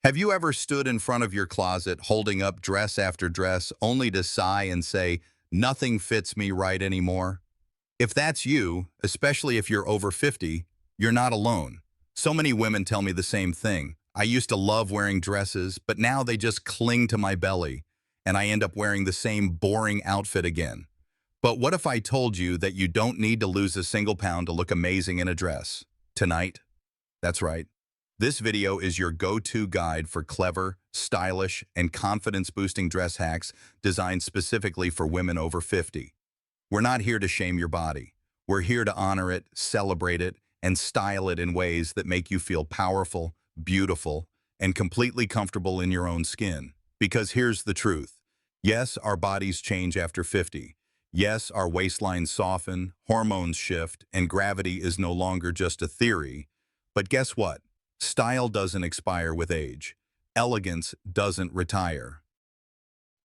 Have you ever stood in front of your closet holding up dress after dress only to sigh and say, nothing fits me right anymore? If that's you, especially if you're over 50, you're not alone. So many women tell me the same thing. I used to love wearing dresses, but now they just cling to my belly, and I end up wearing the same boring outfit again. But what if I told you that you don't need to lose a single pound to look amazing in a dress? Tonight? That's right. This video is your go-to guide for clever, stylish, and confidence-boosting dress hacks designed specifically for women over 50. We're not here to shame your body. We're here to honor it, celebrate it, and style it in ways that make you feel powerful, beautiful, and completely comfortable in your own skin. Because here's the truth. Yes, our bodies change after 50. Yes, our waistlines soften, hormones shift, and gravity is no longer just a theory. But guess what? Style doesn't expire with age. Elegance doesn't retire.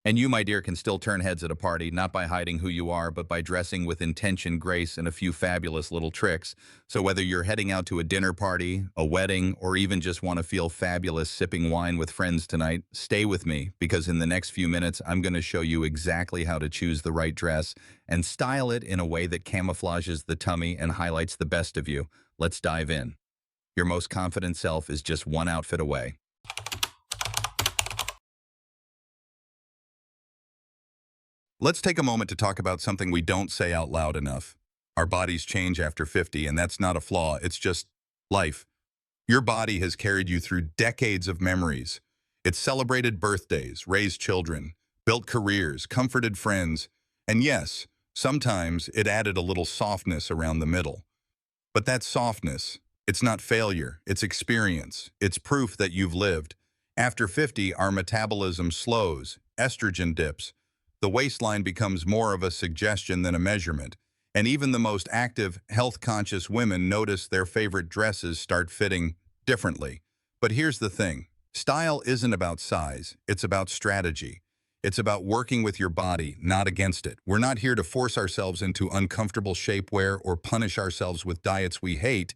And you, my dear, can still turn heads at a party, not by hiding who you are, but by dressing with intention, grace, and a few fabulous little tricks. So whether you're heading out to a dinner party, a wedding, or even just want to feel fabulous sipping wine with friends tonight, stay with me, because in the next few minutes, I'm going to show you exactly how to choose the right dress and style it in a way that camouflages the tummy and highlights the best of you. Let's dive in. Your most confident self is just one outfit away. Let's take a moment to talk about something we don't say out loud enough. Our bodies change after 50, and that's not a flaw, it's just life. Your body has carried you through decades of memories. It's celebrated birthdays, raised children, built careers, comforted friends, and yes, sometimes it added a little softness around the middle. But that softness, it's not failure, it's experience. It's proof that you've lived. After 50, our metabolism slows, estrogen dips. The waistline becomes more of a suggestion than a measurement. And even the most active, health-conscious women notice their favorite dresses start fitting differently. But here's the thing. Style isn't about size, it's about strategy. It's about working with your body, not against it. We're not here to force ourselves into uncomfortable shapewear or punish ourselves with diets we hate.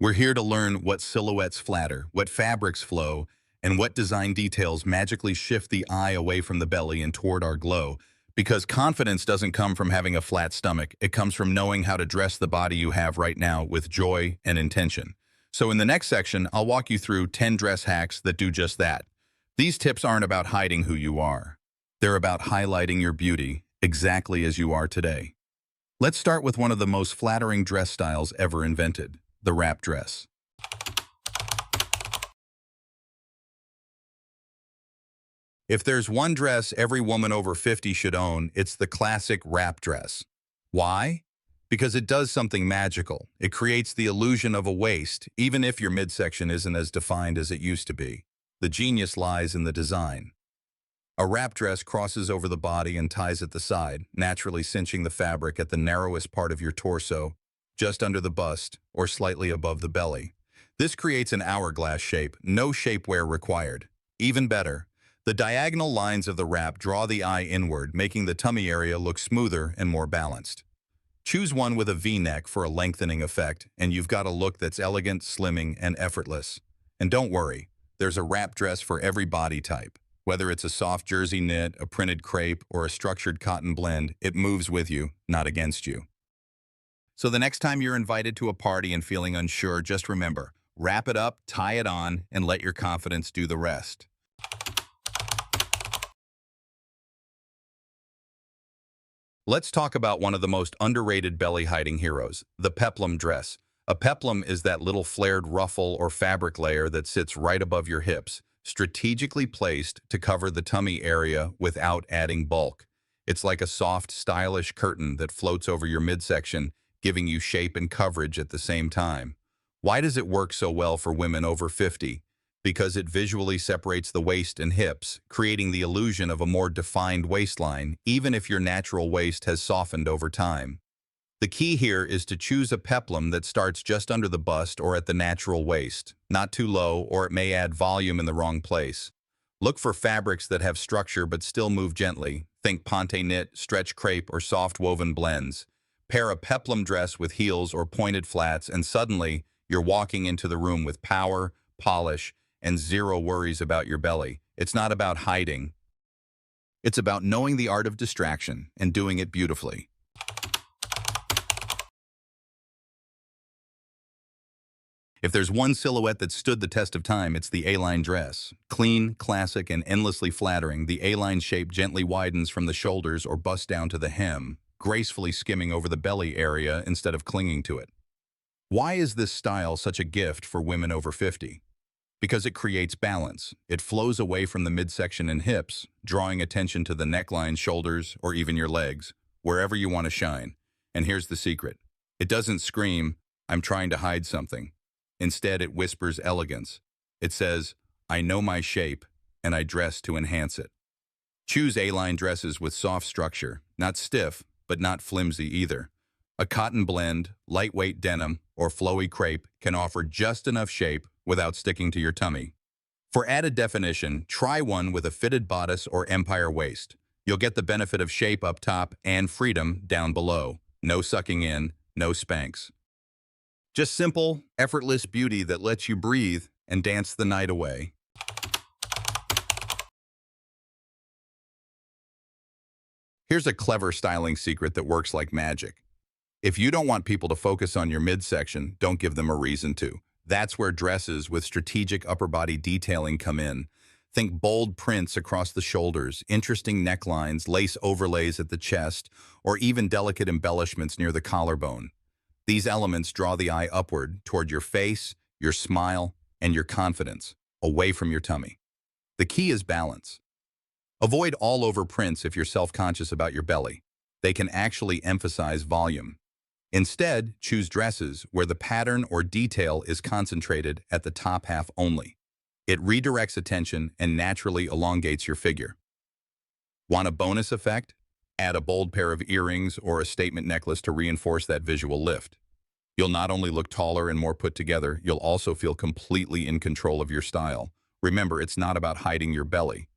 We're here to learn what silhouettes flatter, what fabrics flow, and what design details magically shift the eye away from the belly and toward our glow. Because confidence doesn't come from having a flat stomach, it comes from knowing how to dress the body you have right now with joy and intention. So in the next section, I'll walk you through 10 dress hacks that do just that. These tips aren't about hiding who you are. They're about highlighting your beauty exactly as you are today. Let's start with one of the most flattering dress styles ever invented. The wrap dress. If there's one dress every woman over 50 should own, it's the classic wrap dress. Why? Because it does something magical. It creates the illusion of a waist, even if your midsection isn't as defined as it used to be. The genius lies in the design. A wrap dress crosses over the body and ties at the side, naturally cinching the fabric at the narrowest part of your torso, just under the bust or slightly above the belly. This creates an hourglass shape, no shapewear required. Even better, the diagonal lines of the wrap draw the eye inward, making the tummy area look smoother and more balanced. Choose one with a V-neck for a lengthening effect, and you've got a look that's elegant, slimming, and effortless. And don't worry, there's a wrap dress for every body type. Whether it's a soft jersey knit, a printed crepe, or a structured cotton blend, it moves with you, not against you. So the next time you're invited to a party and feeling unsure, just remember, wrap it up, tie it on, and let your confidence do the rest. Let's talk about one of the most underrated belly-hiding heroes, the Pleum dress. A peplum is that little flared ruffle or fabric layer that sits right above your hips, strategically placed to cover the tummy area without adding bulk. It's like a soft, stylish curtain that floats over your midsection, giving you shape and coverage at the same time. Why does it work so well for women over 50? Because it visually separates the waist and hips, creating the illusion of a more defined waistline, even if your natural waist has softened over time. The key here is to choose a peplum that starts just under the bust or at the natural waist, not too low, or it may add volume in the wrong place. Look for fabrics that have structure but still move gently. Think ponte knit, stretch crepe, or soft woven blends. Pair a peplum dress with heels or pointed flats, and suddenly you're walking into the room with power, polish, and zero worries about your belly. It's not about hiding. It's about knowing the art of distraction and doing it beautifully. If there's one silhouette that stood the test of time, it's the Aline dress. Clean, classic, and endlessly flattering, the A-line shape gently widens from the shoulders or busts down to the hem, gracefully skimming over the belly area instead of clinging to it. Why is this style such a gift for women over 50? Because it creates balance. It flows away from the midsection and hips, drawing attention to the neckline, shoulders, or even your legs, wherever you want to shine. And here's the secret. It doesn't scream, "I'm trying to hide something." Instead, it whispers elegance. It says, "I know my shape, and I dress to enhance it." Choose A-line dresses with soft structure, not stiff, but not flimsy either. A cotton blend, lightweight denim, or flowy crepe can offer just enough shape without sticking to your tummy. For added definition, try one with a fitted bodice or empire waist. You'll get the benefit of shape up top and freedom down below. No sucking in, no Spanx. Just simple, effortless beauty that lets you breathe and dance the night away. Here's a clever styling secret that works like magic. If you don't want people to focus on your midsection, don't give them a reason to. That's where dresses with strategic upper body detailing come in. Think bold prints across the shoulders, interesting necklines, lace overlays at the chest, or even delicate embellishments near the collarbone. These elements draw the eye upward toward your face, your smile, and your confidence, away from your tummy. The key is balance. Avoid all-over prints if you're self-conscious about your belly. They can actually emphasize volume. Instead, choose dresses where the pattern or detail is concentrated at the top half only. It redirects attention and naturally elongates your figure. Want a bonus effect? Add a bold pair of earrings or a statement necklace to reinforce that visual lift. You'll not only look taller and more put together, you'll also feel completely in control of your style. Remember, it's not about hiding your belly.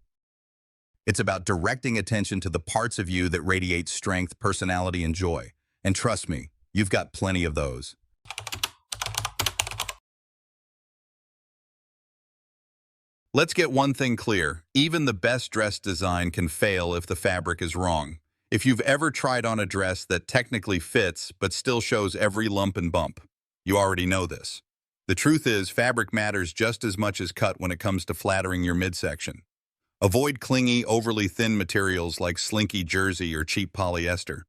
It's about directing attention to the parts of you that radiate strength, personality, and joy. And trust me, you've got plenty of those. Let's get one thing clear. Even the best dress design can fail if the fabric is wrong. If you've ever tried on a dress that technically fits but still shows every lump and bump, you already know this. The truth is, fabric matters just as much as cut when it comes to flattering your midsection. Avoid clingy, overly thin materials like slinky jersey or cheap polyester.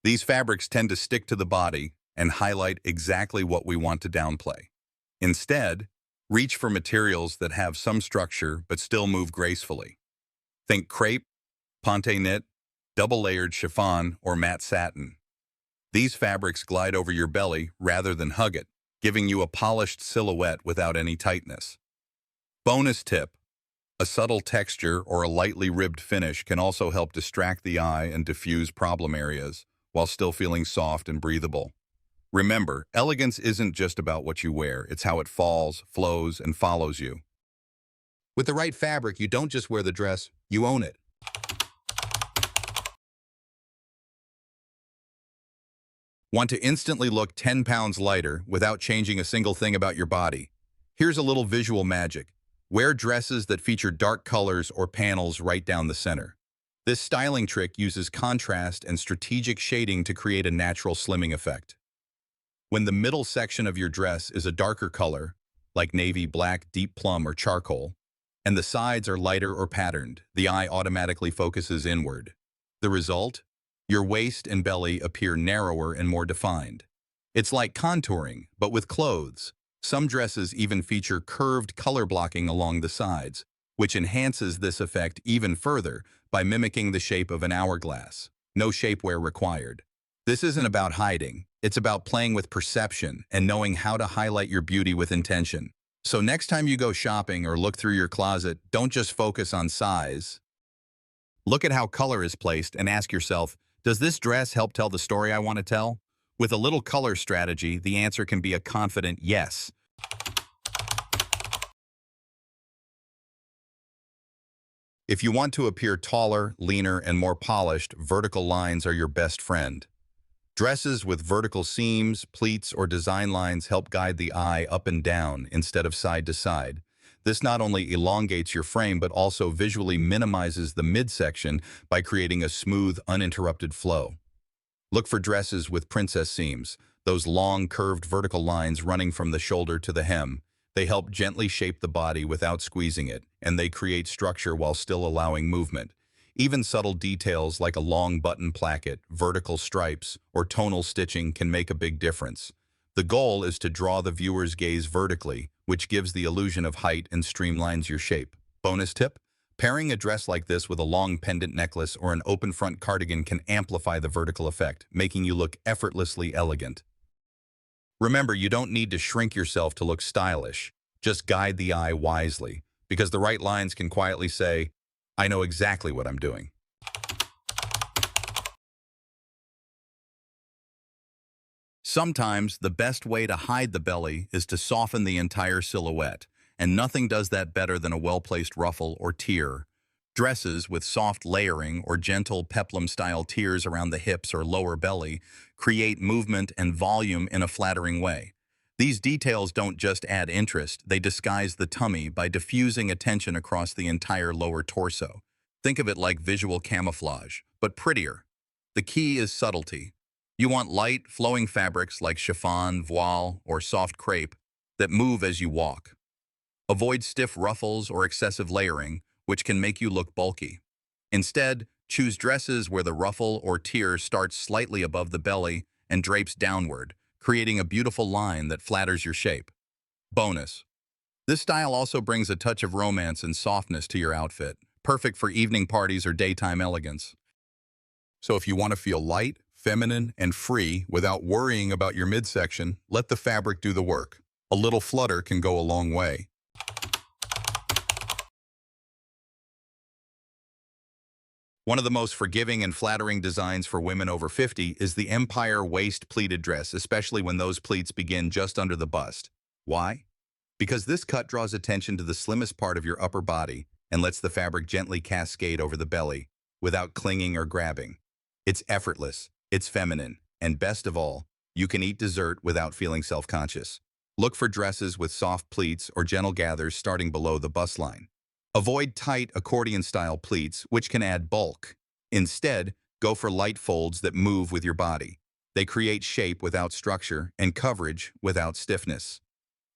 These fabrics tend to stick to the body and highlight exactly what we want to downplay. Instead, reach for materials that have some structure but still move gracefully. Think crepe, ponte knit, double-layered chiffon, or matte satin. These fabrics glide over your belly rather than hug it, giving you a polished silhouette without any tightness. Bonus tip: a subtle texture or a lightly ribbed finish can also help distract the eye and diffuse problem areas, while still feeling soft and breathable. Remember, elegance isn't just about what you wear, it's how it falls, flows, and follows you. With the right fabric, you don't just wear the dress, you own it. Want to instantly look 10 pounds lighter without changing a single thing about your body? Here's a little visual magic. Wear dresses that feature dark colors or panels right down the center. This styling trick uses contrast and strategic shading to create a natural slimming effect. When the middle section of your dress is a darker color, like navy, black, deep plum, or charcoal, and the sides are lighter or patterned, the eye automatically focuses inward. The result? Your waist and belly appear narrower and more defined. It's like contouring, but with clothes. Some dresses even feature curved color blocking along the sides, which enhances this effect even further by mimicking the shape of an hourglass. No shapewear required. This isn't about hiding. It's about playing with perception and knowing how to highlight your beauty with intention. So next time you go shopping or look through your closet, don't just focus on size. Look at how color is placed and ask yourself, does this dress help tell the story I want to tell? With a little color strategy, the answer can be a confident yes. If you want to appear taller, leaner, and more polished, vertical lines are your best friend. Dresses with vertical seams, pleats, or design lines help guide the eye up and down instead of side to side. This not only elongates your frame but also visually minimizes the midsection by creating a smooth, uninterrupted flow. Look for dresses with princess seams, those long, curved vertical lines running from the shoulder to the hem. They help gently shape the body without squeezing it, and they create structure while still allowing movement. Even subtle details like a long button placket, vertical stripes, or tonal stitching can make a big difference. The goal is to draw the viewer's gaze vertically, which gives the illusion of height and streamlines your shape. Bonus tip: pairing a dress like this with a long pendant necklace or an open front cardigan can amplify the vertical effect, making you look effortlessly elegant. Remember, you don't need to shrink yourself to look stylish. Just guide the eye wisely, because the right lines can quietly say, "I know exactly what I'm doing." Sometimes the best way to hide the belly is to soften the entire silhouette, and nothing does that better than a well-placed ruffle or tier. Dresses with soft layering or gentle peplum-style tiers around the hips or lower belly create movement and volume in a flattering way. These details don't just add interest, they disguise the tummy by diffusing attention across the entire lower torso. Think of it like visual camouflage, but prettier. The key is subtlety. You want light, flowing fabrics like chiffon, voile, or soft crepe that move as you walk. Avoid stiff ruffles or excessive layering, which can make you look bulky. Instead, choose dresses where the ruffle or tier starts slightly above the belly and drapes downward, creating a beautiful line that flatters your shape. Bonus: this style also brings a touch of romance and softness to your outfit, perfect for evening parties or daytime elegance. So if you want to feel light, feminine, and free without worrying about your midsection, let the fabric do the work. A little flutter can go a long way. One of the most forgiving and flattering designs for women over 50 is the empire waist pleated dress, especially when those pleats begin just under the bust. Why? Because this cut draws attention to the slimmest part of your upper body and lets the fabric gently cascade over the belly without clinging or grabbing. It's effortless, it's feminine, and best of all, you can eat dessert without feeling self-conscious. Look for dresses with soft pleats or gentle gathers starting below the bust line. Avoid tight accordion-style pleats, which can add bulk. Instead, go for light folds that move with your body. They create shape without structure and coverage without stiffness.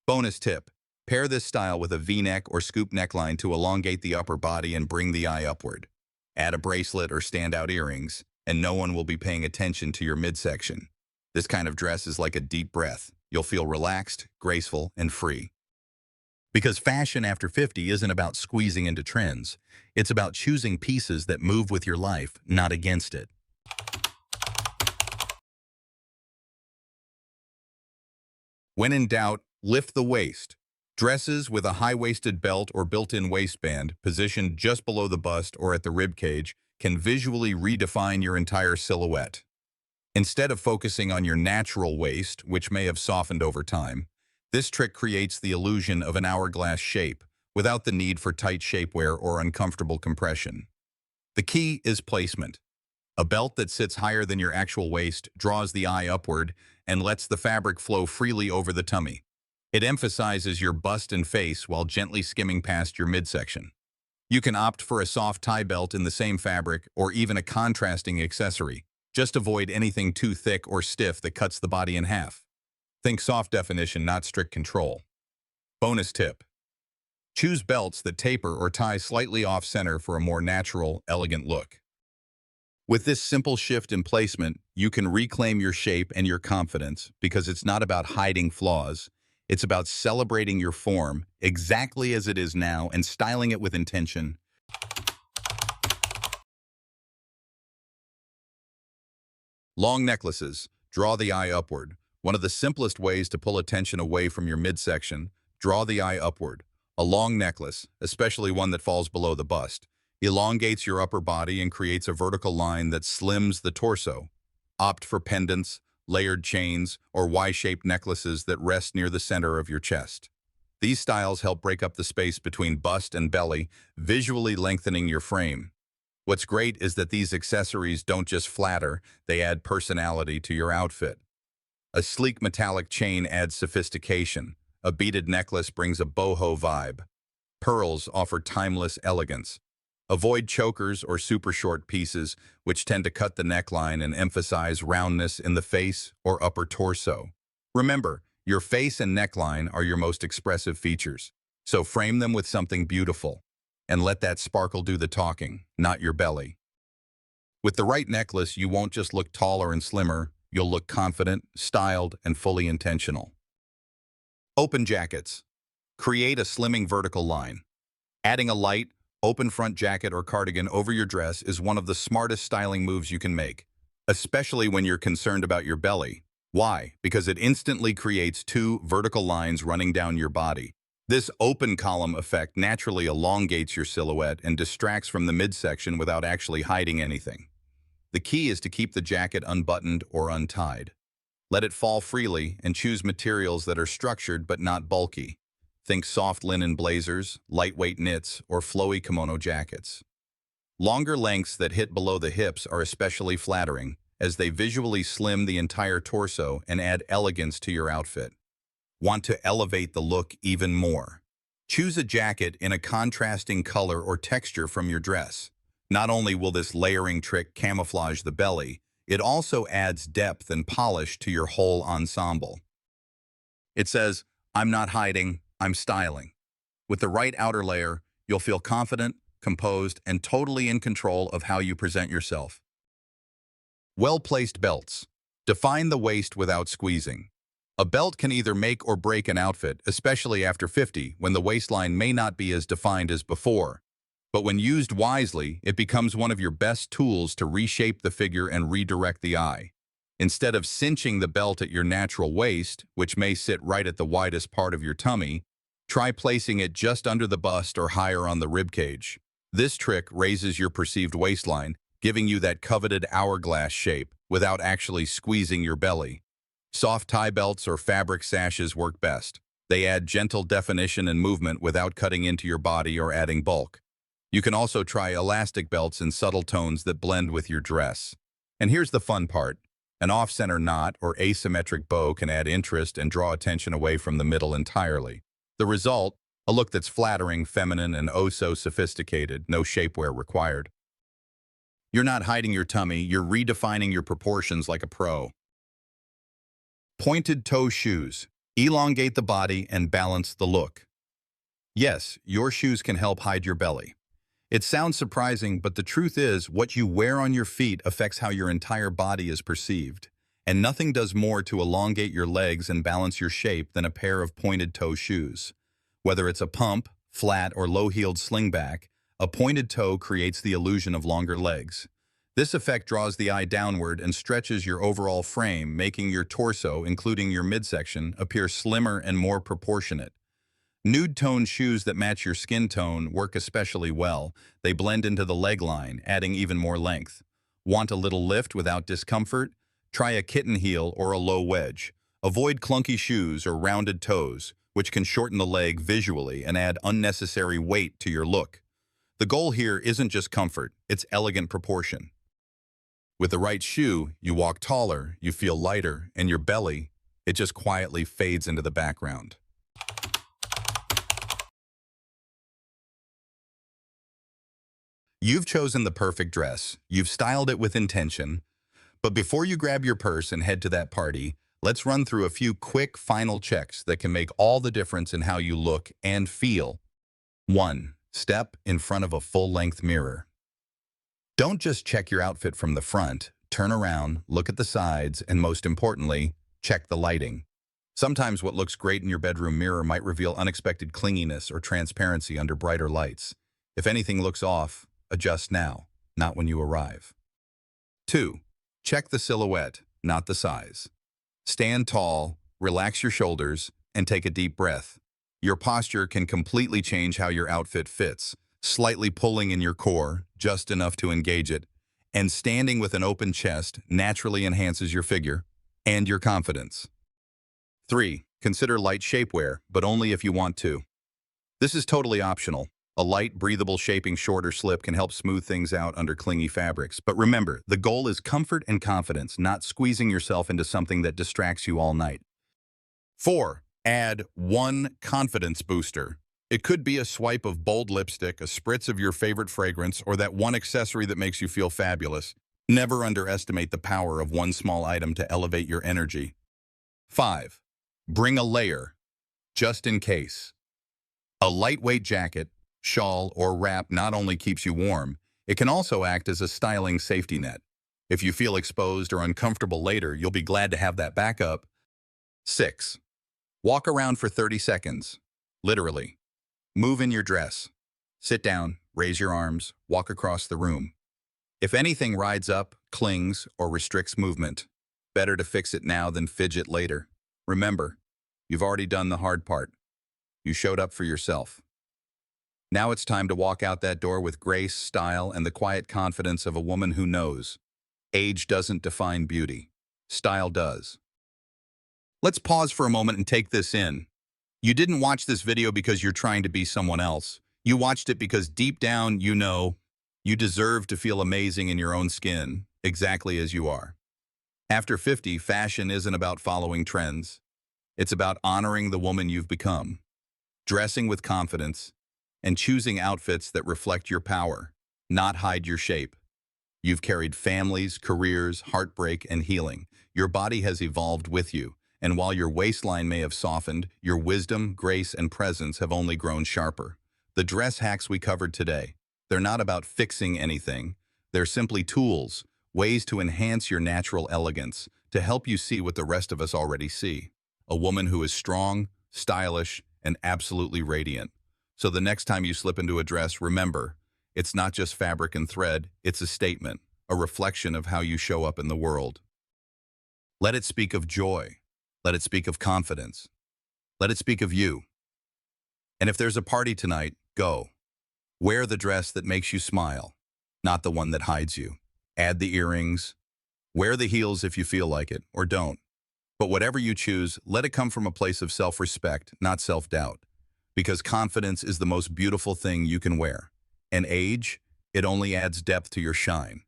Bonus tip: pair this style with a V-neck or scoop neckline to elongate the upper body and bring the eye upward. Add a bracelet or standout earrings, and no one will be paying attention to your midsection. This kind of dress is like a deep breath. You'll feel relaxed, graceful, and free. Because fashion after 50 isn't about squeezing into trends. It's about choosing pieces that move with your life, not against it. When in doubt, lift the waist. Dresses with a high-waisted belt or built-in waistband, positioned just below the bust or at the rib cage, can visually redefine your entire silhouette. Instead of focusing on your natural waist, which may have softened over time, this trick creates the illusion of an hourglass shape without the need for tight shapewear or uncomfortable compression. The key is placement. A belt that sits higher than your actual waist draws the eye upward and lets the fabric flow freely over the tummy. It emphasizes your bust and face while gently skimming past your midsection. You can opt for a soft tie belt in the same fabric or even a contrasting accessory. Just avoid anything too thick or stiff that cuts the body in half. Think soft definition, not strict control. Bonus tip: choose belts that taper or tie slightly off-center for a more natural, elegant look. With this simple shift in placement, you can reclaim your shape and your confidence because it's not about hiding flaws. It's about celebrating your form exactly as it is now and styling it with intention. Long necklaces. Draw the eye upward. One of the simplest ways to pull attention away from your midsection: draw the eye upward. A long necklace, especially one that falls below the bust, elongates your upper body and creates a vertical line that slims the torso. Opt for pendants, layered chains, or Y-shaped necklaces that rest near the center of your chest. These styles help break up the space between bust and belly, visually lengthening your frame. What's great is that these accessories don't just flatter, they add personality to your outfit. A sleek metallic chain adds sophistication. A beaded necklace brings a boho vibe. Pearls offer timeless elegance. Avoid chokers or super short pieces, which tend to cut the neckline and emphasize roundness in the face or upper torso. Remember, your face and neckline are your most expressive features, so frame them with something beautiful. And let that sparkle do the talking, not your belly. With the right necklace, you won't just look taller and slimmer, you'll look confident, styled, and fully intentional. Open jackets. Create a slimming vertical line. Adding a light, open front jacket or cardigan over your dress is one of the smartest styling moves you can make, especially when you're concerned about your belly. Why? Because it instantly creates two vertical lines running down your body. This open column effect naturally elongates your silhouette and distracts from the midsection without actually hiding anything. The key is to keep the jacket unbuttoned or untied. Let it fall freely and choose materials that are structured but not bulky. Think soft linen blazers, lightweight knits, or flowy kimono jackets. Longer lengths that hit below the hips are especially flattering, as they visually slim the entire torso and add elegance to your outfit. Want to elevate the look even more? Choose a jacket in a contrasting color or texture from your dress. Not only will this layering trick camouflage the belly, it also adds depth and polish to your whole ensemble. It says, "I'm not hiding, I'm styling." With the right outer layer, you'll feel confident, composed, and totally in control of how you present yourself. Well-placed belts. Define the waist without squeezing. A belt can either make or break an outfit, especially after 50, when the waistline may not be as defined as before. But when used wisely, it becomes one of your best tools to reshape the figure and redirect the eye. Instead of cinching the belt at your natural waist, which may sit right at the widest part of your tummy, try placing it just under the bust or higher on the ribcage. This trick raises your perceived waistline, giving you that coveted hourglass shape without actually squeezing your belly. Soft tie belts or fabric sashes work best. They add gentle definition and movement without cutting into your body or adding bulk. You can also try elastic belts in subtle tones that blend with your dress. And here's the fun part. An off-center knot or asymmetric bow can add interest and draw attention away from the middle entirely. The result, a look that's flattering, feminine, and oh so sophisticated, no shapewear required. You're not hiding your tummy, you're redefining your proportions like a pro. Pointed toe shoes. Elongate the body and balance the look. Yes, your shoes can help hide your belly. It sounds surprising, but the truth is, what you wear on your feet affects how your entire body is perceived. And nothing does more to elongate your legs and balance your shape than a pair of pointed toe shoes. Whether it's a pump, flat, or low-heeled slingback, a pointed toe creates the illusion of longer legs. This effect draws the eye downward and stretches your overall frame, making your torso, including your midsection, appear slimmer and more proportionate. Nude-toned shoes that match your skin tone work especially well. They blend into the leg line, adding even more length. Want a little lift without discomfort? Try a kitten heel or a low wedge. Avoid clunky shoes or rounded toes, which can shorten the leg visually and add unnecessary weight to your look. The goal here isn't just comfort, it's elegant proportion. With the right shoe, you walk taller, you feel lighter, and your belly, it just quietly fades into the background. You've chosen the perfect dress, you've styled it with intention, but before you grab your purse and head to that party, let's run through a few quick final checks that can make all the difference in how you look and feel. 1. Step in front of a full-length mirror. Don't just check your outfit from the front, turn around, look at the sides, and most importantly, check the lighting. Sometimes what looks great in your bedroom mirror might reveal unexpected clinginess or transparency under brighter lights. If anything looks off, adjust now, not when you arrive. 2. Check the silhouette, not the size. Stand tall, relax your shoulders, and take a deep breath. Your posture can completely change how your outfit fits, slightly pulling in your core, just enough to engage it, and standing with an open chest naturally enhances your figure and your confidence. 3. Consider light shapewear, but only if you want to. This is totally optional. A light, breathable shaping short or slip can help smooth things out under clingy fabrics. But remember, the goal is comfort and confidence, not squeezing yourself into something that distracts you all night. 4. Add one confidence booster. It could be a swipe of bold lipstick, a spritz of your favorite fragrance, or that one accessory that makes you feel fabulous. Never underestimate the power of one small item to elevate your energy. 5. Bring a layer, just in case. A lightweight jacket, shawl, or wrap not only keeps you warm, it can also act as a styling safety net. If you feel exposed or uncomfortable later, you'll be glad to have that backup. 6. Walk around for 30 seconds. Literally. Move in your dress. Sit down, raise your arms, walk across the room. If anything rides up, clings, or restricts movement, better to fix it now than fidget later. Remember, you've already done the hard part. You showed up for yourself. Now it's time to walk out that door with grace, style, and the quiet confidence of a woman who knows. Age doesn't define beauty. Style does. Let's pause for a moment and take this in. You didn't watch this video because you're trying to be someone else. You watched it because deep down you know you deserve to feel amazing in your own skin, exactly as you are. After 50, fashion isn't about following trends. It's about honoring the woman you've become, dressing with confidence, and choosing outfits that reflect your power, not hide your shape. You've carried families, careers, heartbreak, and healing. Your body has evolved with you. And while your waistline may have softened, your wisdom, grace, and presence have only grown sharper. The dress hacks we covered today, they're not about fixing anything. They're simply tools, ways to enhance your natural elegance, to help you see what the rest of us already see. A woman who is strong, stylish, and absolutely radiant. So the next time you slip into a dress, remember, it's not just fabric and thread, it's a statement, a reflection of how you show up in the world. Let it speak of joy. Let it speak of confidence. Let it speak of you. And if there's a party tonight, go. Wear the dress that makes you smile, not the one that hides you. Add the earrings. Wear the heels if you feel like it, or don't. But whatever you choose, let it come from a place of self-respect, not self-doubt. Because confidence is the most beautiful thing you can wear. And age, it only adds depth to your shine.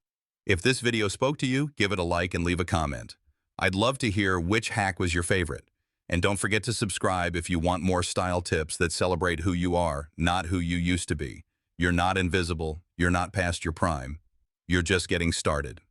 If this video spoke to you, give it a like and leave a comment. I'd love to hear which hack was your favorite. And don't forget to subscribe if you want more style tips that celebrate who you are, not who you used to be. You're not invisible. You're not past your prime. You're just getting started.